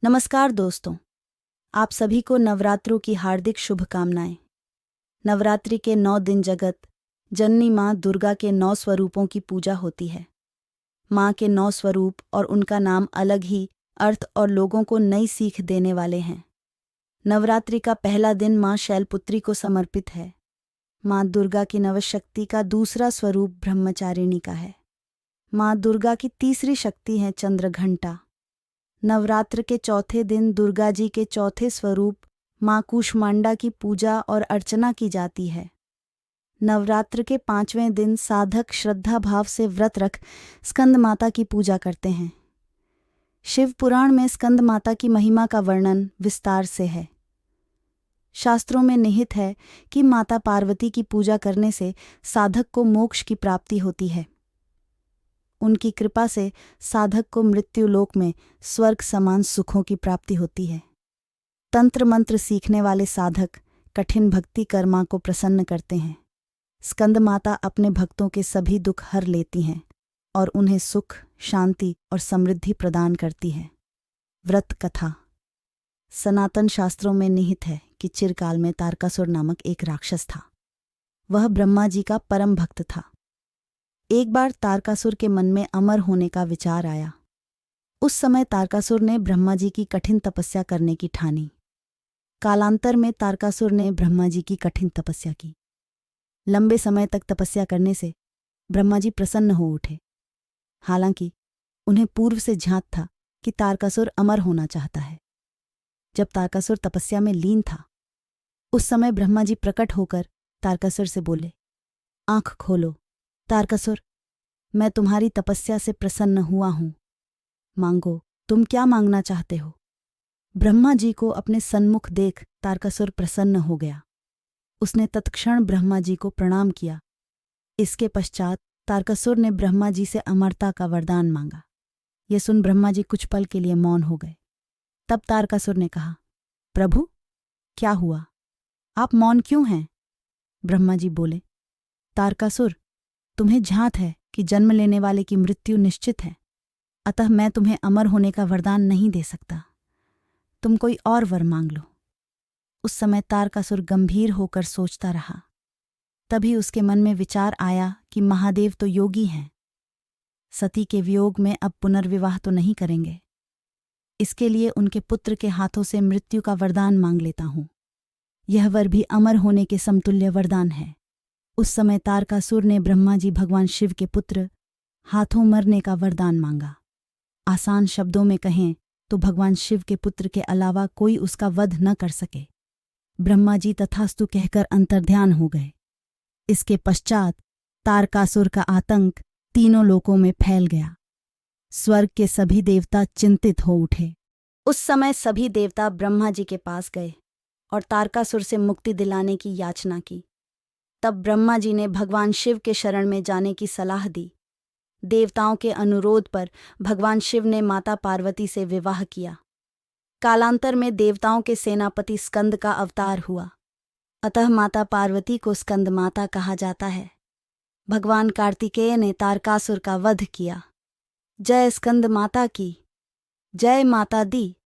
नमस्कार दोस्तों, आप सभी को नवरात्रों की हार्दिक शुभकामनाएं। नवरात्रि के 9 दिन जगत जननी माँ दुर्गा के 9 स्वरूपों की पूजा होती है। माँ के 9 स्वरूप और उनका नाम अलग ही अर्थ और लोगों को नई सीख देने वाले हैं। नवरात्रि का पहला दिन माँ शैलपुत्री को समर्पित है। माँ दुर्गा की नवशक्ति का दूसरा स्वरूप ब्रह्मचारिणी का है। माँ दुर्गा की तीसरी शक्ति है चंद्रघंटा। नवरात्र के चौथे दिन दुर्गा जी के चौथे स्वरूप माँ कूष्मांडा की पूजा और अर्चना की जाती है। नवरात्र के 5वें दिन साधक श्रद्धा भाव से व्रत रख स्कंद माता की पूजा करते हैं। शिव पुराण में स्कंद माता की महिमा का वर्णन विस्तार से है। शास्त्रों में निहित है कि माता पार्वती की पूजा करने से साधक को मोक्ष की प्राप्ति होती है। उनकी कृपा से साधक को मृत्युलोक में स्वर्ग समान सुखों की प्राप्ति होती है। तंत्र मंत्र सीखने वाले साधक कठिन भक्ति कर मां को प्रसन्न करते हैं। स्कंद माता अपने भक्तों के सभी दुख हर लेती हैं और उन्हें सुख, शांति और समृद्धि प्रदान करती है। व्रत कथा। सनातन शास्त्रों में निहित है कि चिरकाल में तारकासुर नामक एक राक्षस था। वह ब्रह्मा जी का परम भक्त था। एक बार तारकासुर के मन में अमर होने का विचार आया। उस समय तारकासुर ने ब्रह्मा जी की कठिन तपस्या करने की ठानी। कालांतर में तारकासुर ने ब्रह्मा जी की कठिन तपस्या की। लंबे समय तक तपस्या करने से ब्रह्मा जी प्रसन्न हो उठे। हालांकि उन्हें पूर्व से ज्ञात था कि तारकासुर अमर होना चाहता है। जब तारकासुर तपस्या में लीन था, उस समय ब्रह्मा जी प्रकट होकर तारकासुर से बोले, आंख खोलो तारकासुर, मैं तुम्हारी तपस्या से प्रसन्न हुआ हूं। मांगो, तुम क्या मांगना चाहते हो? ब्रह्मा जी को अपने सन्मुख देख तारकासुर प्रसन्न हो गया। उसने तत्क्षण ब्रह्मा जी को प्रणाम किया। इसके पश्चात तारकासुर ने ब्रह्मा जी से अमरता का वरदान मांगा। यह सुन ब्रह्मा जी कुछ पल के लिए मौन हो गए। तब तारकासुर ने कहा, प्रभु, क्या हुआ? आप मौन क्यों हैं? ब्रह्मा जी बोले, तारकासुर, तुम्हें ज्ञात है कि जन्म लेने वाले की मृत्यु निश्चित है, अतः मैं तुम्हें अमर होने का वरदान नहीं दे सकता। तुम कोई और वर मांग लो। उस समय तारकासुर गंभीर होकर सोचता रहा। तभी उसके मन में विचार आया कि महादेव तो योगी हैं। सती के वियोग में अब पुनर्विवाह तो नहीं करेंगे। इसके लिए उनके पुत्र के हाथों से मृत्यु का वरदान मांग लेता हूं। यह वर भी अमर होने के समतुल्य वरदान है। उस समय तारकासुर ने ब्रह्मा जी भगवान शिव के पुत्र हाथों मरने का वरदान मांगा। आसान शब्दों में कहें तो भगवान शिव के पुत्र के अलावा कोई उसका वध न कर सके। ब्रह्मा जी तथास्तु कहकर अंतर्ध्यान हो गए। इसके पश्चात तारकासुर का आतंक तीनों लोकों में फैल गया। स्वर्ग के सभी देवता चिंतित हो उठे। उस समय सभी देवता ब्रह्मा जी के पास गए और तारकासुर से मुक्ति दिलाने की याचना की। तब ब्रह्मा जी ने भगवान शिव के शरण में जाने की सलाह दी। देवताओं के अनुरोध पर भगवान शिव ने माता पार्वती से विवाह किया। कालांतर में देवताओं के सेनापति स्कंद का अवतार हुआ, अतः माता पार्वती को स्कंद माता कहा जाता है। भगवान कार्तिकेय ने तारकासुर का वध किया। जय स्कंद माता की, जय माता दी।